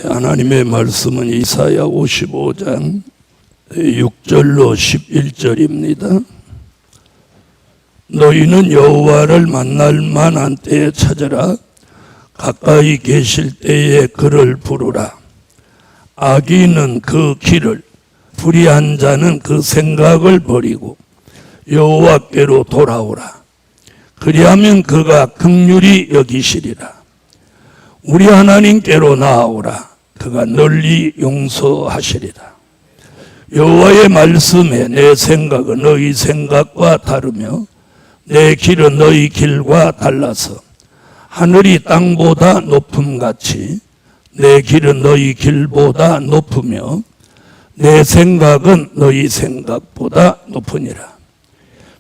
하나님의 말씀은 이사야 55장 6절로 11절입니다. 너희는 여호와를 만날 만한 때에 찾으라. 가까이 계실 때에 그를 부르라. 악인은 그 길을, 불의한 자는 그 생각을 버리고 여호와께로 돌아오라. 그리하면 그가 긍휼히 여기시리라. 우리 하나님께로 나아오라. 그가 널리 용서하시리라. 여호와의 말씀에 내 생각은 너희 생각과 다르며 내 길은 너희 길과 달라서 하늘이 땅보다 높음같이 내 길은 너희 길보다 높으며 내 생각은 너희 생각보다 높으니라.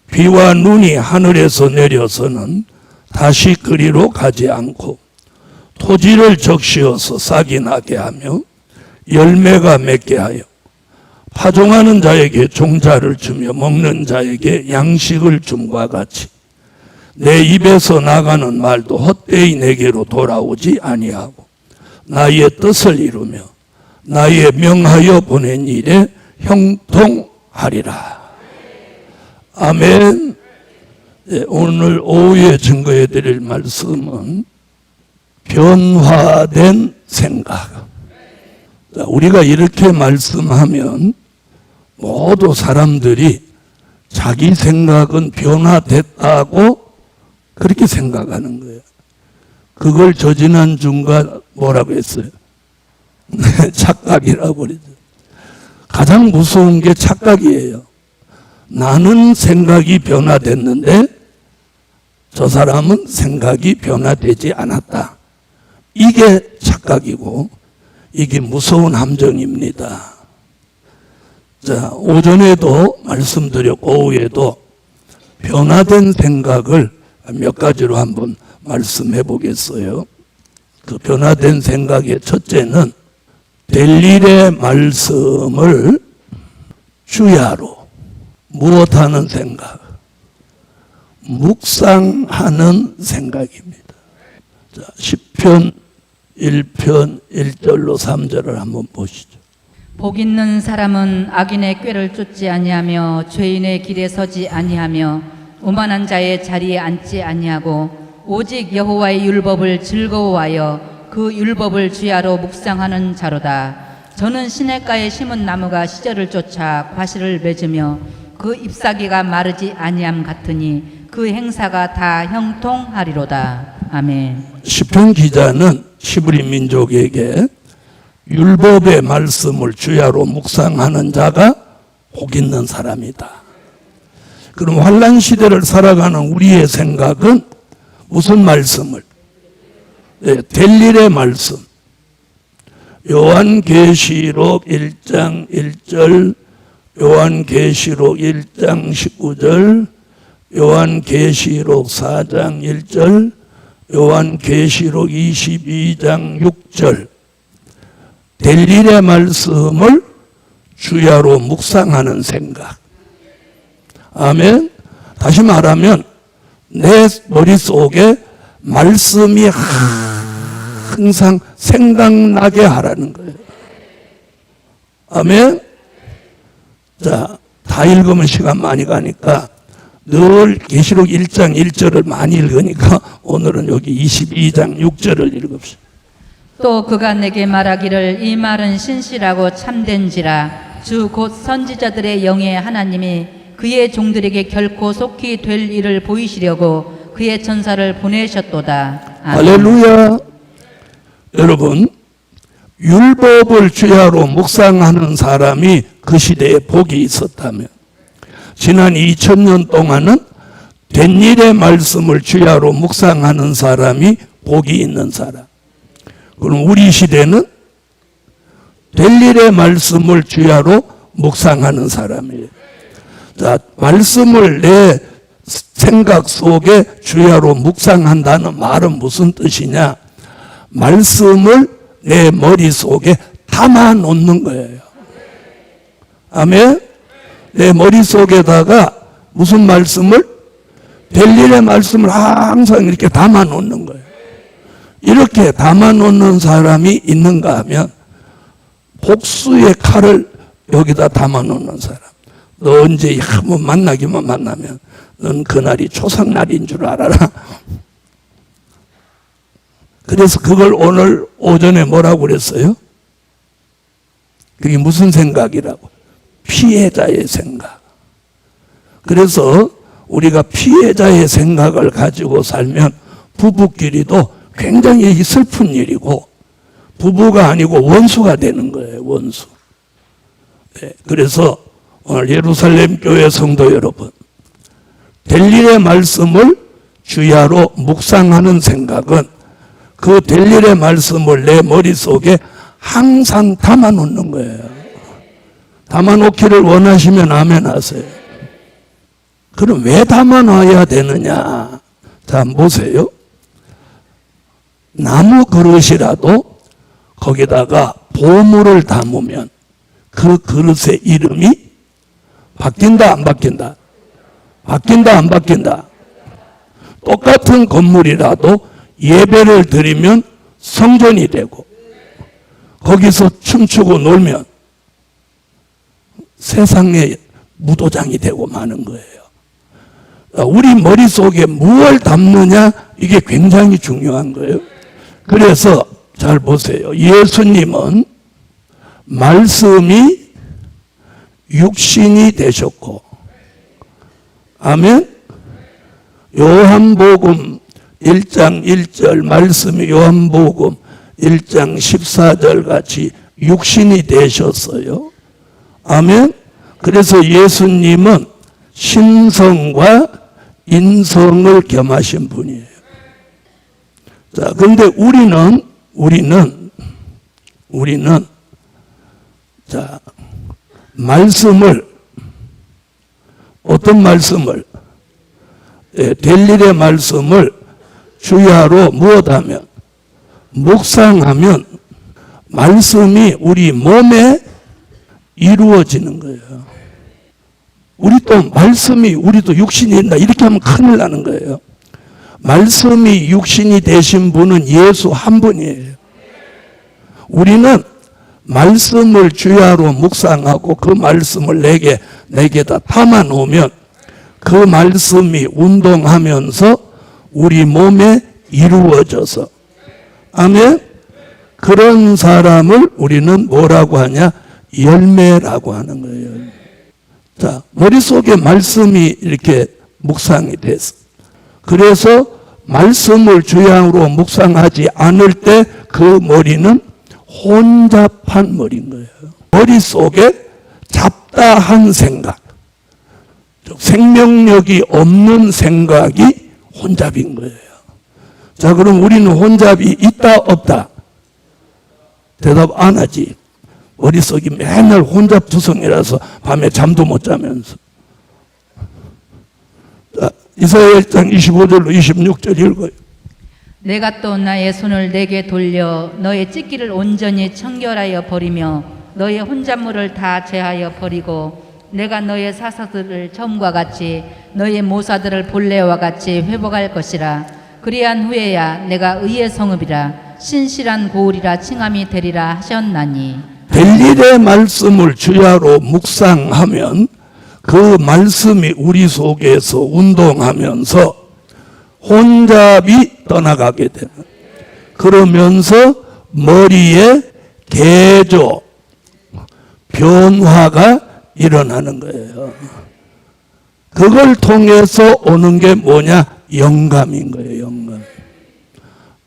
비와 눈이 하늘에서 내려서는 다시 그리로 가지 않고 토지를 적시어서 싹이 나게 하며 열매가 맺게 하여 파종하는 자에게 종자를 주며 먹는 자에게 양식을 줌과 같이 내 입에서 나가는 말도 헛되이 내게로 돌아오지 아니하고 나의 뜻을 이루며 나의 명하여 보낸 일에 형통하리라. 아멘. 네, 오늘 오후에 증거해 드릴 말씀은 변화된 생각. 우리가 이렇게 말씀하면 모두 사람들이 자기 생각은 변화됐다고 그렇게 생각하는 거예요. 그걸 저지난 중간 뭐라고 했어요? 착각이라고 그러죠. 가장 무서운 게 착각이에요. 나는 생각이 변화됐는데 저 사람은 생각이 변화되지 않았다. 이게 착각이고 이게 무서운 함정입니다. 자, 오전에도 말씀드렸고 오후에도 변화된 생각을 몇 가지로 한번 말씀해 보겠어요. 그 변화된 생각의 첫째는 될 일의 말씀을 주야로 무엇하는 생각? 묵상하는 생각입니다. 자, 10편 1편 1절로 3절을 한번 보시죠. 복 있는 사람은 악인의 꾀를 쫓지 아니하며 죄인의 길에 서지 아니하며 오만한 자의 자리에 앉지 아니하고 오직 여호와의 율법을 즐거워하여 그 율법을 주야로 묵상하는 자로다. 저는 시냇가에 심은 나무가 시절을 쫓아 과실을 맺으며 그 잎사귀가 마르지 아니함 같으니 그 행사가 다 형통하리로다. 아멘. 시편 기자는 시브리 민족에게 율법의 말씀을 주야로 묵상하는 자가 복 있는 사람이다. 그럼 환난 시대를 살아가는 우리의 생각은 무슨 말씀을? 네, 될 일의 말씀. 요한계시록 1장 1절, 요한계시록 1장 19절, 요한계시록 4장 1절, 요한계시록 22장 6절. 될 일의 말씀을 주야로 묵상하는 생각. 아멘. 다시 말하면 내 머릿속에 말씀이 항상 생각나게 하라는 거예요. 아멘. 자, 다 읽으면 시간 많이 가니까 늘 계시록 1장 1절을 많이 읽으니까 오늘은 여기 22장 6절을 읽읍시다. 또 그가 내게 말하기를 이 말은 신실하고 참된지라 주 곧 선지자들의 영의 하나님이 그의 종들에게 결코 속히 될 일을 보이시려고 그의 천사를 보내셨도다. 아멘. 할렐루야. 여러분, 율법을 주야로 묵상하는 사람이 그 시대에 복이 있었다면 지난 2000년 동안은 된 일의 말씀을 주야로 묵상하는 사람이 복이 있는 사람. 그럼 우리 시대는 될 일의 말씀을 주야로 묵상하는 사람이에요. 자, 말씀을 내 생각 속에 주야로 묵상한다는 말은 무슨 뜻이냐? 말씀을 내 머릿속에 담아 놓는 거예요. 아멘? 내 머릿속에다가 무슨 말씀을? 될 일의 말씀을 항상 이렇게 담아 놓는 거예요. 이렇게 담아놓는 사람이 있는가 하면 복수의 칼을 여기다 담아놓는 사람. 너 언제 한번 만나기만 만나면 넌 그날이 초상날인 줄 알아라. 그래서 그걸 오늘 오전에 뭐라고 그랬어요? 그게 무슨 생각이라고? 피해자의 생각. 그래서 우리가 피해자의 생각을 가지고 살면 부부끼리도 굉장히 슬픈 일이고 부부가 아니고 원수가 되는 거예요. 원수. 네, 그래서 오늘 예루살렘 교회 성도 여러분, 될 일의 말씀을 주야로 묵상하는 생각은 그 될 일의 말씀을 내 머릿속에 항상 담아놓는 거예요. 담아놓기를 원하시면 아멘 하세요. 그럼 왜 담아놔야 되느냐? 자, 보세요. 나무 그릇이라도 거기다가 보물을 담으면 그 그릇의 이름이 바뀐다, 안 바뀐다? 바뀐다, 안 바뀐다? 똑같은 건물이라도 예배를 드리면 성전이 되고 거기서 춤추고 놀면 세상의 무도장이 되고 마는 거예요. 우리 머릿속에 무엇을 담느냐, 이게 굉장히 중요한 거예요. 그래서 잘 보세요. 예수님은 말씀이 육신이 되셨고, 아멘. 요한복음 1장 1절 말씀이 요한복음 1장 14절 같이 육신이 되셨어요. 아멘. 그래서 예수님은 신성과 인성을 겸하신 분이에요. 자, 근데 우리는 자, 말씀을, 어떤 말씀을, 될 일의 말씀을 주야로 무엇하면, 묵상하면 말씀이 우리 몸에 이루어지는 거예요. 우리도 육신이 된다 이렇게 하면 큰일 나는 거예요. 말씀이 육신이 되신 분은 예수 한 분이에요. 우리는 말씀을 주야로 묵상하고 그 말씀을 내게다 담아 놓으면 그 말씀이 운동하면서 우리 몸에 이루어져서, 아멘. 그런 사람을 우리는 뭐라고 하냐? 열매라고 하는 거예요. 자, 머릿속에 말씀이 이렇게 묵상이 됐어. 그래서 말씀을 주야로 묵상하지 않을 때 그 머리는 혼잡한 머리인 거예요. 머릿속에 잡다한 생각, 생명력이 없는 생각이 혼잡인 거예요. 자, 그럼 우리는 혼잡이 있다, 없다? 대답 안 하지. 머릿속이 맨날 혼잡투성이라서 밤에 잠도 못 자면서. 자, 이사야 1장 25절로 26절 읽어요. 내가 또 나의 손을 내게 돌려 너의 찢기를 온전히 청결하여 버리며 너의 혼잣물을 다 제하여 버리고 내가 너의 사사들을 처음과 같이 너의 모사들을 본래와 같이 회복할 것이라. 그리한 후에야 내가 의의 성읍이라 신실한 고을이라 칭함이 되리라 하셨나니. 될 일의 말씀을 주야로 묵상하면 그 말씀이 우리 속에서 운동하면서 혼잡이 떠나가게 되는, 그러면서 머리에 개조, 변화가 일어나는 거예요. 그걸 통해서 오는 게 뭐냐? 영감인 거예요. 영감.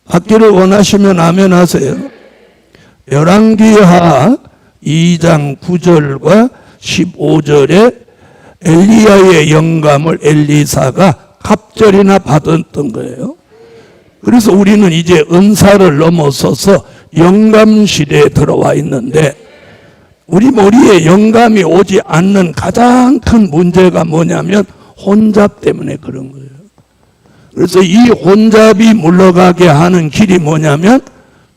받기를 원하시면 아멘 하세요. 열왕기하 2장 9절과 15절에 엘리야의 영감을 엘리사가 갑절이나 받았던 거예요. 그래서 우리는 이제 은사를 넘어서서 영감 시대에 들어와 있는데, 우리 머리에 영감이 오지 않는 가장 큰 문제가 뭐냐면 혼잡 때문에 그런 거예요. 그래서 이 혼잡이 물러가게 하는 길이 뭐냐면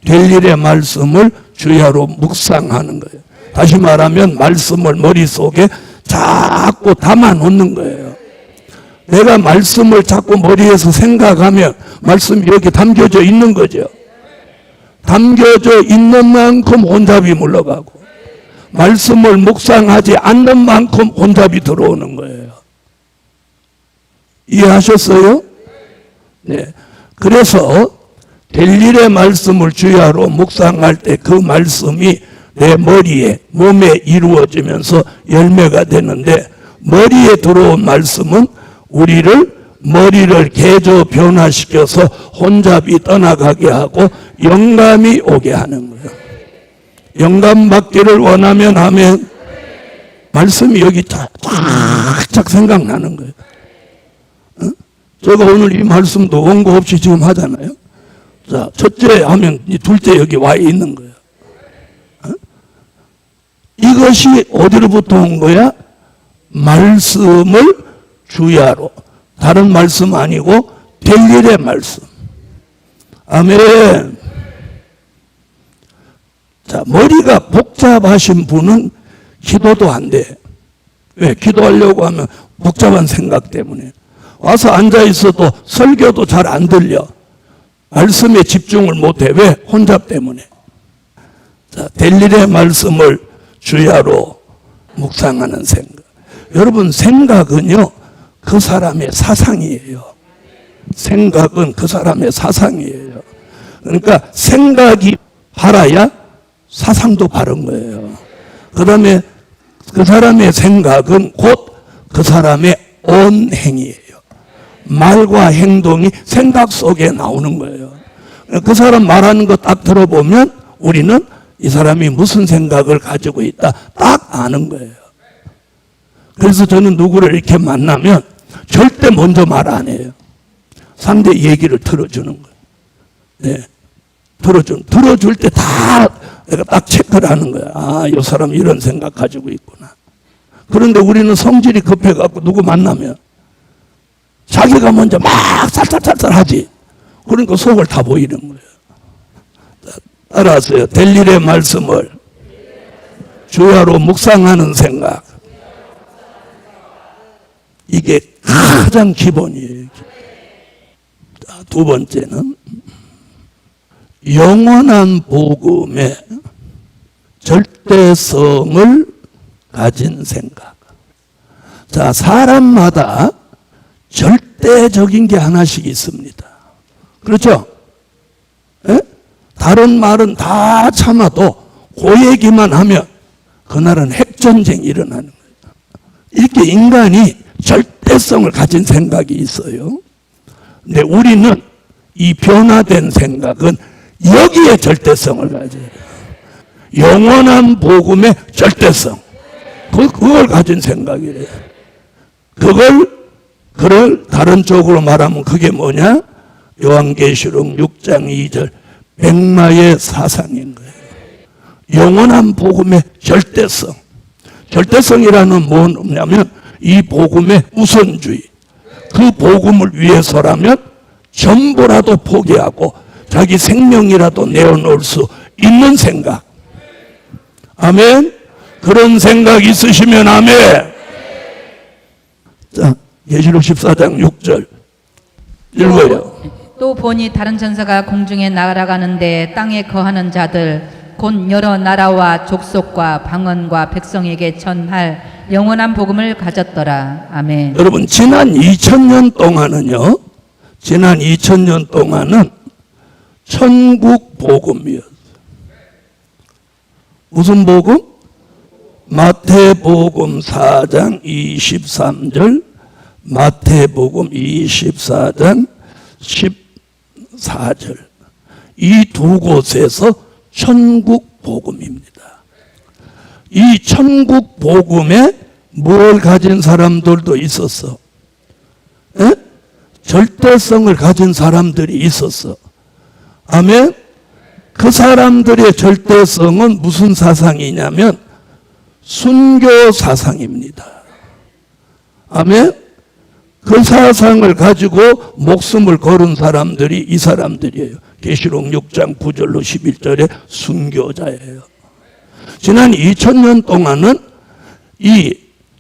될 일의 말씀을 주야로 묵상하는 거예요. 다시 말하면 말씀을 머릿속에 자꾸 담아 놓는 거예요. 내가 말씀을 자꾸 머리에서 생각하면 말씀이 여기 담겨져 있는 거죠. 담겨져 있는 만큼 혼잡이 물러가고 말씀을 묵상하지 않는 만큼 혼잡이 들어오는 거예요. 이해하셨어요? 네. 그래서 될 일의 말씀을 주야로 묵상할 때 그 말씀이 내 머리에, 몸에 이루어지면서 열매가 되는데, 머리에 들어온 말씀은 머리를 개조 변화시켜서 혼잡이 떠나가게 하고 영감이 오게 하는 거예요. 영감 받기를 원하면 하면 말씀이 여기 쫙쫙 생각나는 거예요. 제가 오늘 이 말씀도 원고 없이 지금 하잖아요. 자, 첫째 하면 둘째 여기 와 있는 거예요. 이것이 어디로부터 온 거야? 말씀을 주야로. 다른 말씀 아니고 될 일의 말씀. 아멘. 자, 머리가 복잡하신 분은 기도도 안 돼. 왜? 기도하려고 하면 복잡한 생각 때문에. 와서 앉아 있어도 설교도 잘 안 들려. 말씀에 집중을 못해. 왜? 혼잡 때문에. 자, 될 일의 말씀을 주야로 묵상하는 생각. 여러분, 생각은요, 그 사람의 사상이에요. 생각은 그 사람의 사상이에요. 그러니까 생각이 바라야 사상도 바른 거예요. 그 다음에 그 사람의 생각은 곧 그 사람의 언행이에요. 말과 행동이 생각 속에 나오는 거예요. 그 사람 말하는 거 딱 들어보면 우리는 이 사람이 무슨 생각을 가지고 있다 딱 아는 거예요. 그래서 저는 누구를 이렇게 만나면 절대 먼저 말 안 해요. 상대 얘기를 들어주는 거예요. 네. 들어줄 때 다 내가 딱 체크를 하는 거야. 아, 이 사람 이런 생각 가지고 있구나. 그런데 우리는 성질이 급해갖고 누구 만나면 자기가 먼저 막 살살살살 하지. 그러니까 속을 다 보이는 거예요. 따라하세요. 될 일의 말씀을 주야로 묵상하는 생각. 이게 가장 기본이에요. 두 번째는 영원한 복음의 절대성을 가진 생각. 자, 사람마다 절대적인 게 하나씩 있습니다. 그렇죠? 에? 다른 말은 다 참아도 그 얘기만 하면 그날은 핵전쟁이 일어나는 거예요. 이렇게 인간이 절대성을 가진 생각이 있어요. 근데 우리는 이 변화된 생각은 여기에 절대성을 가져요. 영원한 복음의 절대성. 그걸 가진 생각이래요. 그걸 다른 쪽으로 말하면 그게 뭐냐? 요한계시록 6장 2절 백마의 사상인 거예요. 영원한 복음의 절대성. 절대성이라는 뭐냐면 이 복음의 우선주의. 그 복음을 위해서라면 전부라도 포기하고 자기 생명이라도 내어놓을 수 있는 생각. 아멘. 그런 생각 있으시면 아멘. 자, 계시록 14장 6절 읽어요. 또 보니 다른 천사가 공중에 날아가는데 땅에 거하는 자들 곧 여러 나라와 족속과 방언과 백성에게 전할 영원한 복음을 가졌더라. 아멘. 여러분, 지난 2000년 동안은 천국 복음이었어요. 무슨 복음? 마태복음 4장 23절, 마태복음 24장 14절. 이 두 곳에서 천국 복음입니다. 이 천국 복음에 뭘 가진 사람들도 있었어. 에? 절대성을 가진 사람들이 있었어. 아멘. 그 사람들의 절대성은 무슨 사상이냐면 순교 사상입니다. 아멘. 그 사상을 가지고 목숨을 걸은 사람들이 이 사람들이에요. 계시록 6장 9절로 11절의 순교자예요. 지난 2000년 동안은 이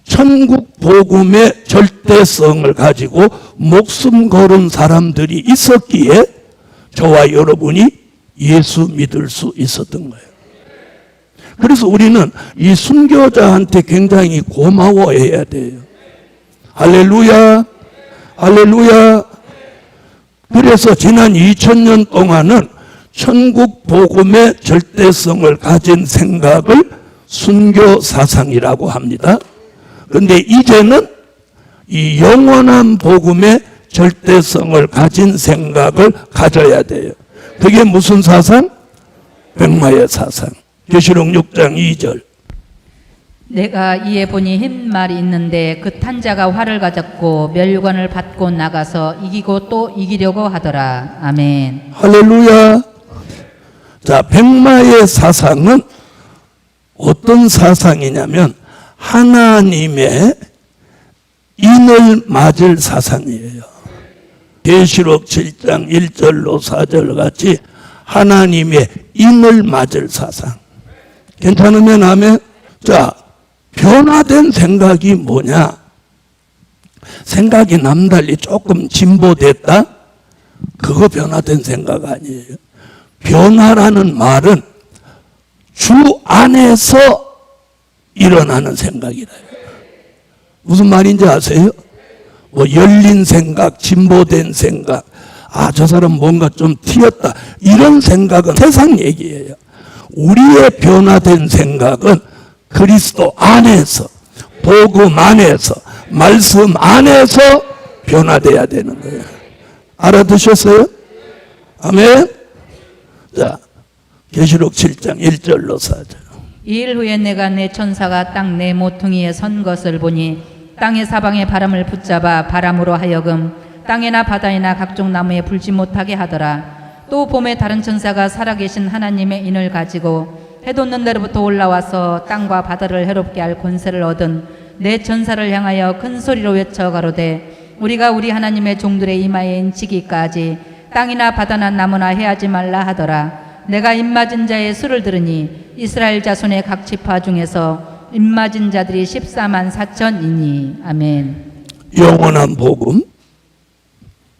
천국 복음의 절대성을 가지고 목숨 걸은 사람들이 있었기에 저와 여러분이 예수 믿을 수 있었던 거예요. 그래서 우리는 이 순교자한테 굉장히 고마워해야 돼요. 할렐루야, 할렐루야. 그래서 지난 2000년 동안은 천국 복음의 절대성을 가진 생각을 순교 사상이라고 합니다. 그런데 이제는 이 영원한 복음의 절대성을 가진 생각을 가져야 돼요. 그게 무슨 사상? 백마의 사상. 계시록 6장 2절. 내가 이에 보니 흰 말이 있는데 그 탄 자가 활을 가졌고 멸관을 받고 나가서 이기고 또 이기려고 하더라. 아멘. 할렐루야. 자, 백마의 사상은 어떤 사상이냐면 하나님의 인을 맞을 사상이에요. 계시록 7장 1절로 4절 같이 하나님의 인을 맞을 사상. 괜찮으면 아멘. 자, 변화된 생각이 뭐냐? 생각이 남달리 조금 진보됐다? 그거 변화된 생각 아니에요. 변화라는 말은 주 안에서 일어나는 생각이래요. 무슨 말인지 아세요? 뭐 열린 생각, 진보된 생각, 아, 저 사람 뭔가 좀 튀었다, 이런 생각은 세상 얘기예요. 우리의 변화된 생각은 그리스도 안에서, 복음 안에서, 말씀 안에서 변화돼야 되는 거예요. 알아두셨어요? 아멘. 자, 계시록 7장 1절로 4절. 이일 후에 내가 내 천사가 땅 내 모퉁이에 선 것을 보니 땅의 사방에 바람을 붙잡아 바람으로 하여금 땅이나 바다이나 각종 나무에 불지 못하게 하더라. 또 봄에 다른 천사가 살아계신 하나님의 인을 가지고 해 돋는 데로부터 올라와서 땅과 바다를 해롭게 할 권세를 얻은 내 천사를 향하여 큰 소리로 외쳐 가로되 우리가 우리 하나님의 종들의 이마에 인치기까지 땅이나 바다나 나무나 해하지 말라 하더라. 내가 입맞은 자의 수를 들으니 이스라엘 자손의 각 지파 중에서 입맞은 자들이 14만 4천이니. 아멘. 영원한 복음.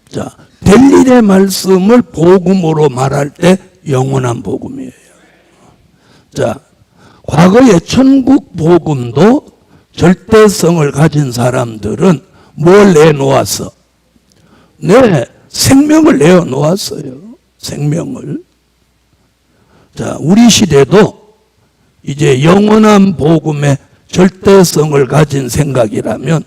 자, 될 일의 말씀을 복음으로 말할 때 영원한 복음이에요. 자, 과거의 천국 복음도 절대성을 가진 사람들은 뭘 내놓았어? 네, 생명을 내어놓았어요. 생명을. 자, 우리 시대도 이제 영원한 복음의 절대성을 가진 생각이라면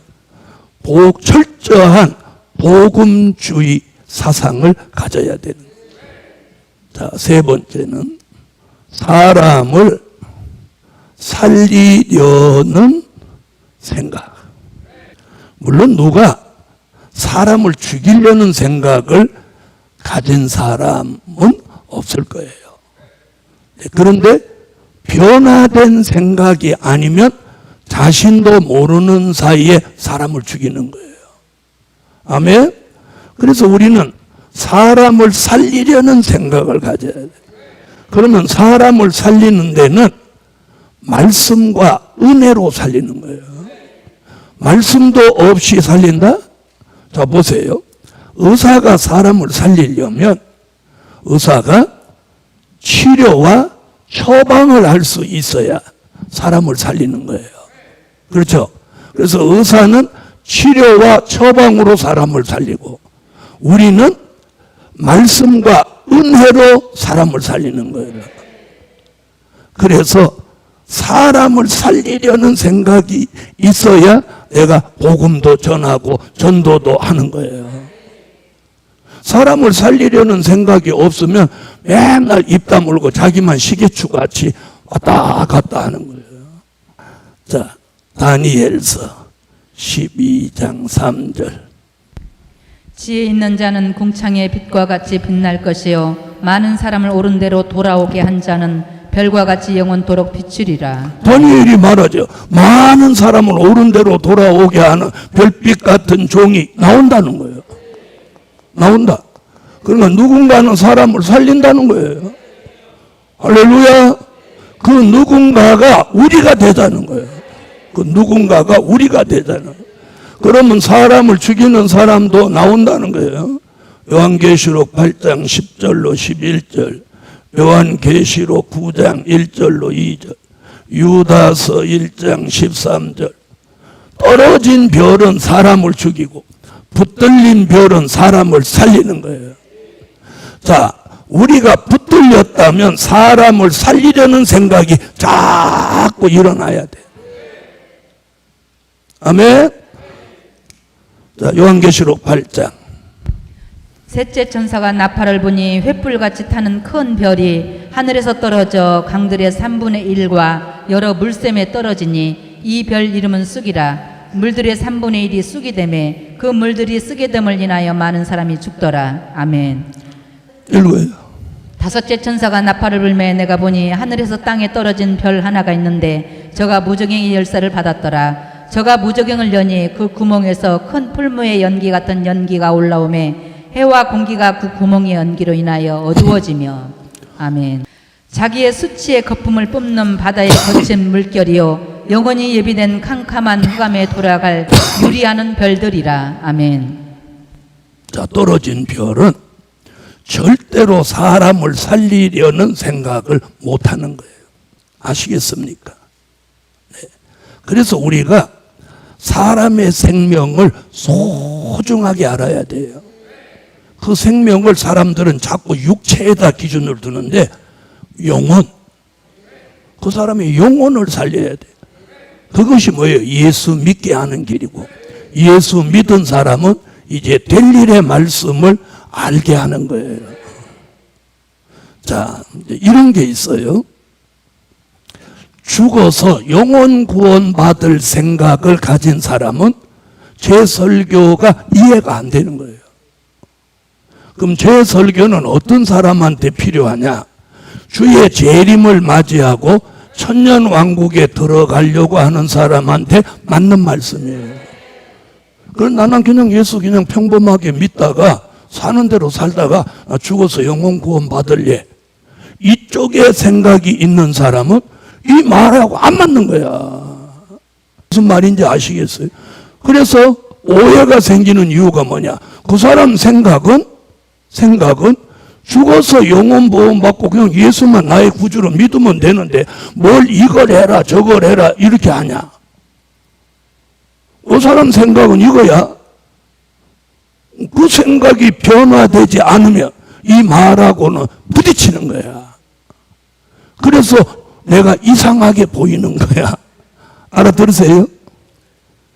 철저한 복음주의 사상을 가져야 되는 거예요. 자, 세 번째는 사람을 살리려는 생각. 물론 누가 사람을 죽이려는 생각을 가진 사람은 없을 거예요. 그런데 변화된 생각이 아니면 자신도 모르는 사이에 사람을 죽이는 거예요. 아멘? 그래서 우리는 사람을 살리려는 생각을 가져야 돼요. 그러면 사람을 살리는 데는 말씀과 은혜로 살리는 거예요. 말씀도 없이 살린다? 자, 보세요. 의사가 사람을 살리려면 의사가 치료와 처방을 할 수 있어야 사람을 살리는 거예요. 그렇죠? 그래서 의사는 치료와 처방으로 사람을 살리고 우리는 말씀과 은혜로 사람을 살리는 거예요. 그래서 사람을 살리려는 생각이 있어야 내가 복음도 전하고 전도도 하는 거예요. 사람을 살리려는 생각이 없으면 맨날 입 다물고 자기만 시계추같이 왔다 갔다 하는 거예요. 자, 다니엘서 12장 3절. 지혜 있는 자는 궁창의 빛과 같이 빛날 것이요 많은 사람을 옳은 대로 돌아오게 한 자는 별과 같이 영원토록 비추리라. 다니엘이 말하죠. 많은 사람을 옳은 대로 돌아오게 하는 별빛 같은 종이 나온다는 거예요. 나온다. 그러니까 누군가는 사람을 살린다는 거예요. 할렐루야. 그 누군가가 우리가 되자는 거예요. 그 누군가가 우리가 되자는 거예요. 그러면 사람을 죽이는 사람도 나온다는 거예요. 요한계시록 8장 10절로 11절. 요한계시록 9장 1절로 2절, 유다서 1장 13절. 떨어진 별은 사람을 죽이고 붙들린 별은 사람을 살리는 거예요. 자, 우리가 붙들렸다면 사람을 살리려는 생각이 자꾸 일어나야 돼. 아멘. 자, 요한계시록 8장. 셋째 천사가 나팔을 부니 횃불같이 타는 큰 별이 하늘에서 떨어져 강들의 3분의 1과 여러 물샘에 떨어지니 이 별 이름은 쑥이라. 물들의 3분의 1이 쑥이 되매 그 물들이 쓰게 됨을 인하여 많은 사람이 죽더라. 아멘. 읽어요. 다섯째 천사가 나팔을 불매 내가 보니 하늘에서 땅에 떨어진 별 하나가 있는데 저가 무저갱이 열쇠를 받았더라. 저가 무저갱을 여니 그 구멍에서 큰 풀무의 연기 같은 연기가 올라오매 해와 공기가 그 구멍의 연기로 인하여 어두워지며. 아멘. 자기의 수치의 거품을 뿜는 바다의 거친 물결이요 영원히 예비된 캄캄한 흑암에 돌아갈 유리하는 별들이라. 아멘. 자, 떨어진 별은 절대로 사람을 살리려는 생각을 못하는 거예요. 아시겠습니까? 네. 그래서 우리가 사람의 생명을 소중하게 알아야 돼요. 그 생명을 사람들은 자꾸 육체에다 기준을 두는데 영혼, 그 사람의 영혼을 살려야 돼요. 그것이 뭐예요? 예수 믿게 하는 길이고, 예수 믿은 사람은 이제 될 일의 말씀을 알게 하는 거예요. 자, 이런 게 있어요. 죽어서 영혼 구원 받을 생각을 가진 사람은 제 설교가 이해가 안 되는 거예요. 그럼 제 설교는 어떤 사람한테 필요하냐? 주의 재림을 맞이하고 천년 왕국에 들어가려고 하는 사람한테 맞는 말씀이에요. 그럼 나는 그냥 예수 그냥 평범하게 믿다가 사는 대로 살다가 나 죽어서 영혼 구원 받을래. 이쪽에 생각이 있는 사람은 이 말하고 안 맞는 거야. 무슨 말인지 아시겠어요? 그래서 오해가 생기는 이유가 뭐냐? 그 사람 생각은 죽어서 영혼 보험 받고 그냥 예수만 나의 구주로 믿으면 되는데 뭘 이걸 해라 저걸 해라 이렇게 하냐? 그 사람 생각은 이거야. 그 생각이 변화되지 않으면 이 말하고는 부딪히는 거야. 그래서 내가 이상하게 보이는 거야. 알아들으세요?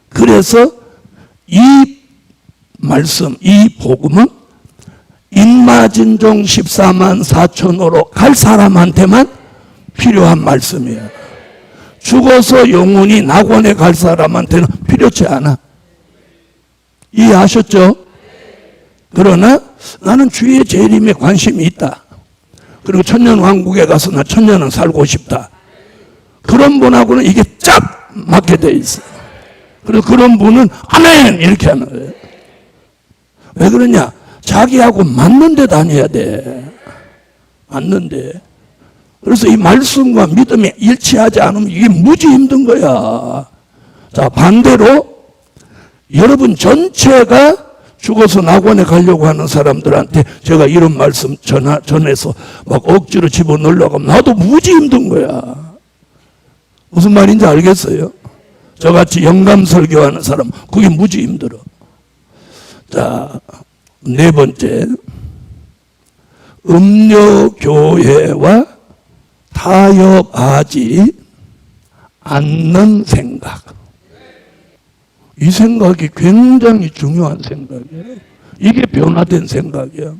그래서 이 말씀, 이 복음은 인마진종 14만 4천호로 갈 사람한테만 필요한 말씀이에요. 죽어서 영혼이 낙원에 갈 사람한테는 필요치 않아. 이해하셨죠? 그러나 나는 주의 재림에 관심이 있다. 그리고 천년왕국에 가서 나 천년은 살고 싶다. 그런 분하고는 이게 쫙 맞게 돼 있어요. 그래서 그런 분은 아멘 이렇게 하는 거예요. 왜 그러냐? 자기하고 맞는 데 다녀야 돼. 맞는데. 그래서 이 말씀과 믿음이 일치하지 않으면 이게 무지 힘든 거야. 자, 반대로 여러분 전체가 죽어서 낙원에 가려고 하는 사람들한테 제가 이런 말씀 전해서 막 억지로 집어넣으려고 하면 나도 무지 힘든 거야. 무슨 말인지 알겠어요? 저같이 영감 설교하는 사람 그게 무지 힘들어. 자, 네 번째, 음료교회와 타협하지 않는 생각. 이 생각이 굉장히 중요한 생각이에요. 이게 변화된 생각이에요.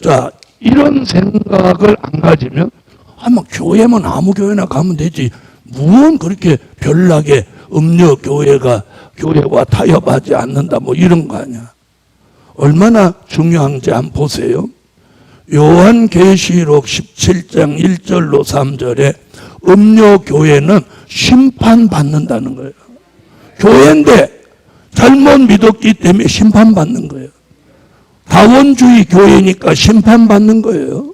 자, 이런 생각을 안 가지면 막 교회면 아무 교회나 가면 되지. 무언 그렇게 별나게 음료교회가 교회와 타협하지 않는다 뭐 이런 거 아니야. 얼마나 중요한지 한번 보세요. 요한계시록 17장 1절로 3절에 음료교회는 심판받는다는 거예요. 교회인데 잘못 믿었기 때문에 심판받는 거예요. 다원주의 교회니까 심판받는 거예요.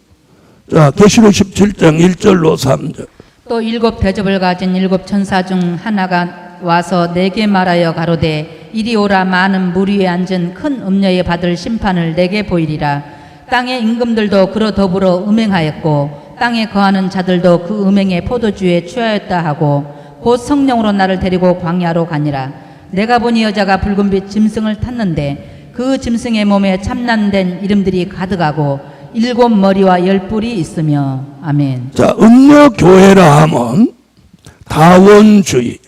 자, 계시록 17장 1절로 3절. 또 7 대접을 가진 7 천사 중 하나가 와서 내게 말하여 가로되 이리 오라. 많은 물 위에 앉은 큰 음녀에 받을 심판을 내게 보이리라. 땅의 임금들도 그로 더불어 음행하였고 땅에 거하는 자들도 그 음행의 포도주에 취하였다 하고 곧 성령으로 나를 데리고 광야로 가니라. 내가 보니 여자가 붉은빛 짐승을 탔는데 그 짐승의 몸에 참난된 이름들이 가득하고 7 머리와 10 뿔이 있으며. 아멘. 자, 음녀교회라 하면 다원주의.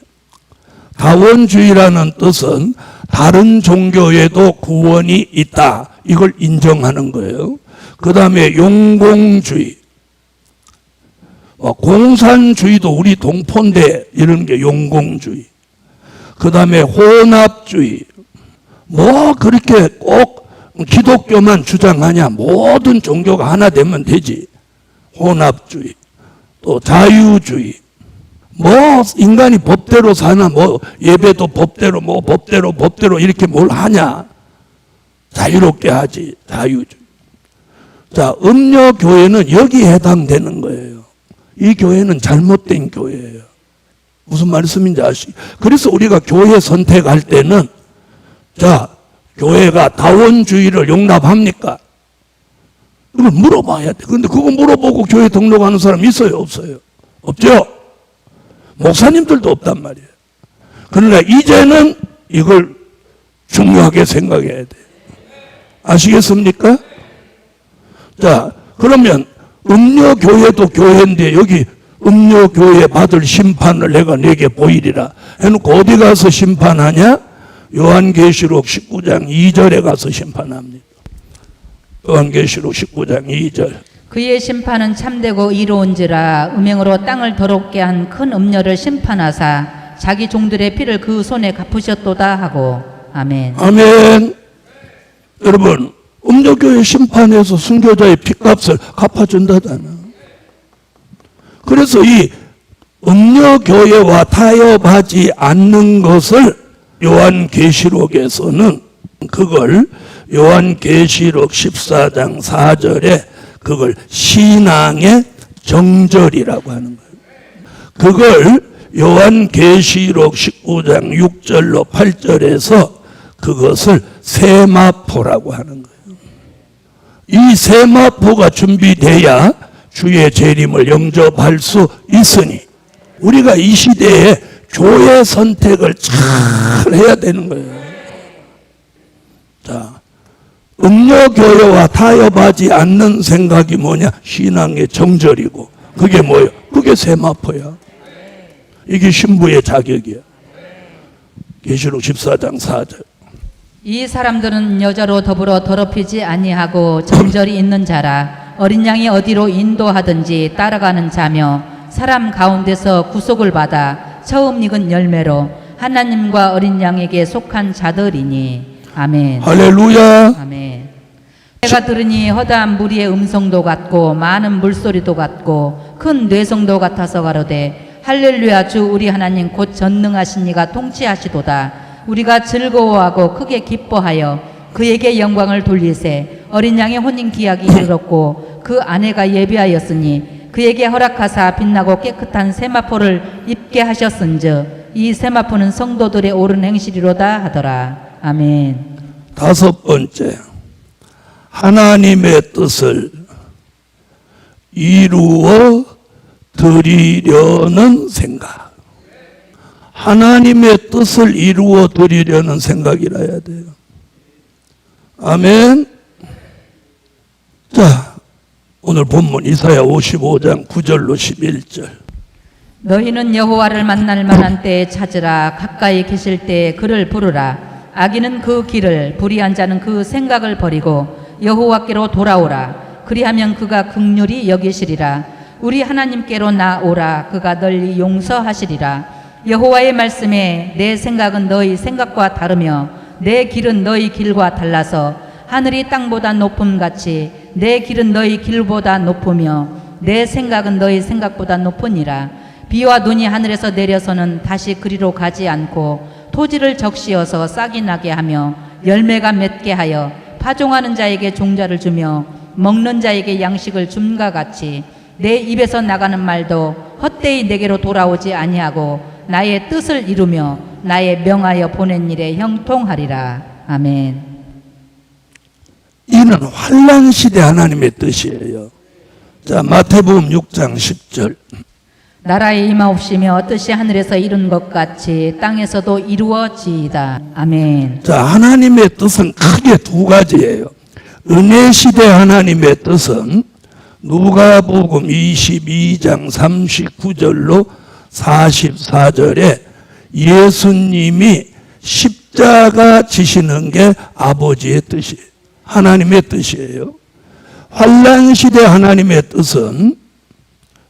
다원주의라는 뜻은 다른 종교에도 구원이 있다. 이걸 인정하는 거예요. 그 다음에 용공주의. 공산주의도 우리 동포인데 이런 게 용공주의. 그 다음에 혼합주의. 뭐 그렇게 꼭 기독교만 주장하냐. 모든 종교가 하나 되면 되지. 혼합주의. 또 자유주의. 뭐 인간이 법대로 사나, 뭐 예배도 법대로, 뭐 법대로 이렇게 뭘 하냐. 자유롭게 하지. 자유주의. 자, 음녀교회는 여기에 해당되는 거예요. 이 교회는 잘못된 교회예요. 무슨 말씀인지 아시죠? 그래서 우리가 교회 선택할 때는, 자, 교회가 다원주의를 용납합니까? 그걸 물어봐야 돼. 근데 그거 물어보고 교회 등록하는 사람 있어요, 없어요? 없죠? 목사님들도 없단 말이에요. 그러나 이제는 이걸 중요하게 생각해야 돼. 아시겠습니까? 자, 그러면 음녀교회도 교회인데 여기 음녀교회 받을 심판을 내가 네게 보이리라 해놓고 어디 가서 심판하냐? 요한계시록 19장 2절에 가서 심판합니다. 요한계시록 19장 2절. 그의 심판은 참되고 이로운지라 음행으로 땅을 더럽게 한 큰 음녀를 심판하사 자기 종들의 피를 그 손에 갚으셨도다 하고. 아멘. 아멘. 여러분, 음녀교회 심판해서 순교자의 핏값을 갚아준다잖아. 그래서 이 음녀교회와 타협하지 않는 것을 요한계시록에서는 그걸 요한계시록 14장 4절에 그걸 신앙의 정절이라고 하는 거예요. 그걸 요한계시록 19장 6절로 8절에서 그것을 세마포라고 하는 거예요. 이 세마포가 준비돼야 주의 재림을 영접할 수 있으니 우리가 이 시대에 교회 선택을 잘 해야 되는 거예요. 자, 음녀교회와 타협하지 않는 생각이 뭐냐? 신앙의 정절이고, 그게 뭐예요? 그게 세마포야. 이게 신부의 자격이야. 계시록 14장 4절. 이 사람들은 여자로 더불어 더럽히지 아니하고 정절이 있는 자라. 어린 양이 어디로 인도하든지 따라가는 자며 사람 가운데서 구속을 받아 처음 익은 열매로 하나님과 어린 양에게 속한 자들이니. 아멘. 할렐루야. 아멘. 내가 들으니 허다한 무리의 음성도 같고 많은 물소리도 같고 큰 뇌성도 같아서 가로되 할렐루야, 주 우리 하나님 곧 전능하신 이가 통치하시도다. 우리가 즐거워하고 크게 기뻐하여 그에게 영광을 돌리세. 어린 양의 혼인 기약이 이르렀고 그 아내가 예비하였으니 그에게 허락하사 빛나고 깨끗한 세마포를 입게 하셨은즉 이 세마포는 성도들의 옳은 행실이로다 하더라. 아멘. 다섯 번째, 하나님의 뜻을 이루어 드리려는 생각. 하나님의 뜻을 이루어 드리려는 생각이라 해야 돼요. 아멘. 자, 오늘 본문 이사야 55장 9절로 11절. 너희는 여호와를 만날 만한 때에 찾으라. 가까이 계실 때에 그를 부르라. 악인은 그 길을, 불의한 자는 그 생각을 버리고 여호와께로 돌아오라. 그리하면 그가 긍휼히 여기시리라. 우리 하나님께로 나오라. 그가 널리 용서하시리라. 여호와의 말씀에 내 생각은 너희 생각과 다르며 내 길은 너희 길과 달라서 하늘이 땅보다 높음같이 내 길은 너희 길보다 높으며 내 생각은 너희 생각보다 높으니라. 비와 눈이 하늘에서 내려서는 다시 그리로 가지 않고 토지를 적시어서 싹이 나게 하며 열매가 맺게 하여 파종하는 자에게 종자를 주며 먹는 자에게 양식을 줌과 같이 내 입에서 나가는 말도 헛되이 내게로 돌아오지 아니하고 나의 뜻을 이루며 나의 명하여 보낸 일에 형통하리라. 아멘. 이는 환난 시대 하나님의 뜻이에요. 자, 마태복음 6장 10절. 나라에 임하옵시며 뜻이 하늘에서 이룬 것 같이 땅에서도 이루어지이다. 아멘. 자, 하나님의 뜻은 크게 두 가지예요. 은혜 시대 하나님의 뜻은 누가복음 22장 39절로 44절에 예수님이 십자가 지시는 게 아버지의 뜻이에요. 하나님의 뜻이에요. 환난 시대 하나님의 뜻은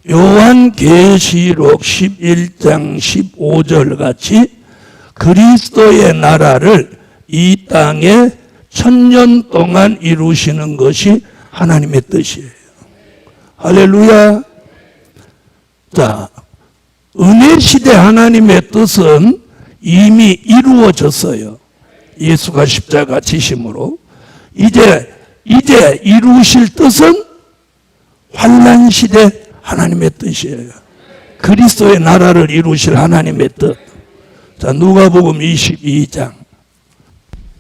요한계시록 11장 15절 같이 그리스도의 나라를 이 땅에 1000년 동안 이루시는 것이 하나님의 뜻이에요. 할렐루야. 자, 은혜 시대 하나님의 뜻은 이미 이루어졌어요. 예수가 십자가 지심으로. 이제 이루실 뜻은 환난 시대 하나님의 뜻이에요. 그리스도의 나라를 이루실 하나님의 뜻. 자, 누가복음 22장.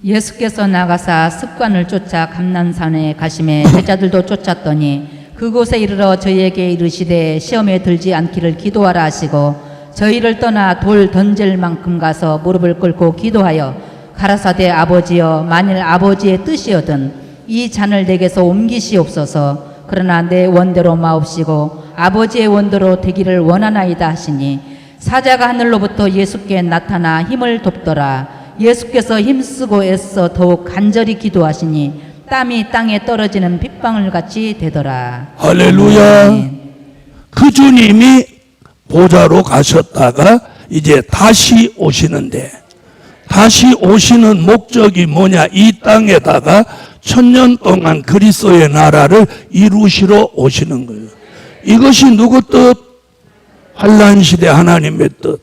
예수께서 나가사 습관을 쫓아 감난산에 가심에 제자들도 쫓았더니 그곳에 이르러 저희에게 이르시되 시험에 들지 않기를 기도하라 하시고 저희를 떠나 돌 던질 만큼 가서 무릎을 꿇고 기도하여 가라사대 아버지여 만일 아버지의 뜻이거든 이 잔을 내게서 옮기시옵소서. 그러나 내 원대로 마옵시고 아버지의 원대로 되기를 원하나이다 하시니 사자가 하늘로부터 예수께 나타나 힘을 돕더라. 예수께서 힘쓰고 애써 더욱 간절히 기도하시니 땀이 땅에 떨어지는 빗방울 같이 되더라. 할렐루야. 아멘. 그 주님이 보좌로 가셨다가 이제 다시 오시는데, 다시 오시는 목적이 뭐냐? 이 땅에다가 1000년 동안 그리스도의 나라를 이루시러 오시는 거예요. 이것이 누구 뜻? 환난 시대 하나님의 뜻.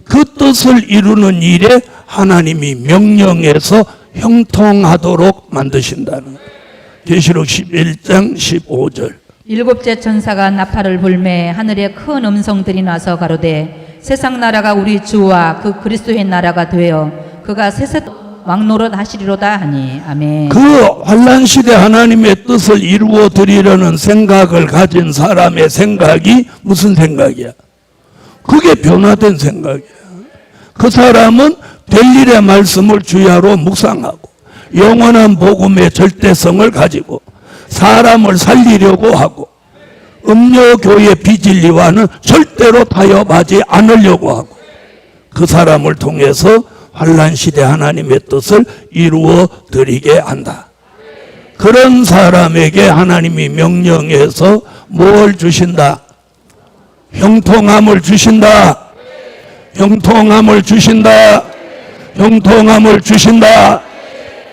그 뜻을 이루는 일에 하나님이 명령해서 형통하도록 만드신다는 거예요. 계시록 11장 15절. 일곱째 천사가 나팔을 불매 하늘에 큰 음성들이 나서 가로되 세상 나라가 우리 주와 그 그리스도의 나라가 되어 그가 세세 왕노릇 하시리로다 하니. 아멘. 그 환난 시대 하나님의 뜻을 이루어 드리려는 생각을 가진 사람의 생각이 무슨 생각이야? 그게 변화된 생각이야. 그 사람은 될 일의 말씀을 주야로 묵상하고 영원한 복음의 절대성을 가지고 사람을 살리려고 하고 음료교의 비진리와는 절대로 타협하지 않으려고 하고 그 사람을 통해서 환난 시대 하나님의 뜻을 이루어 드리게 한다. 그런 사람에게 하나님이 명령해서 뭘 주신다? 형통함을 주신다. 형통함을 주신다. 형통함을 주신다.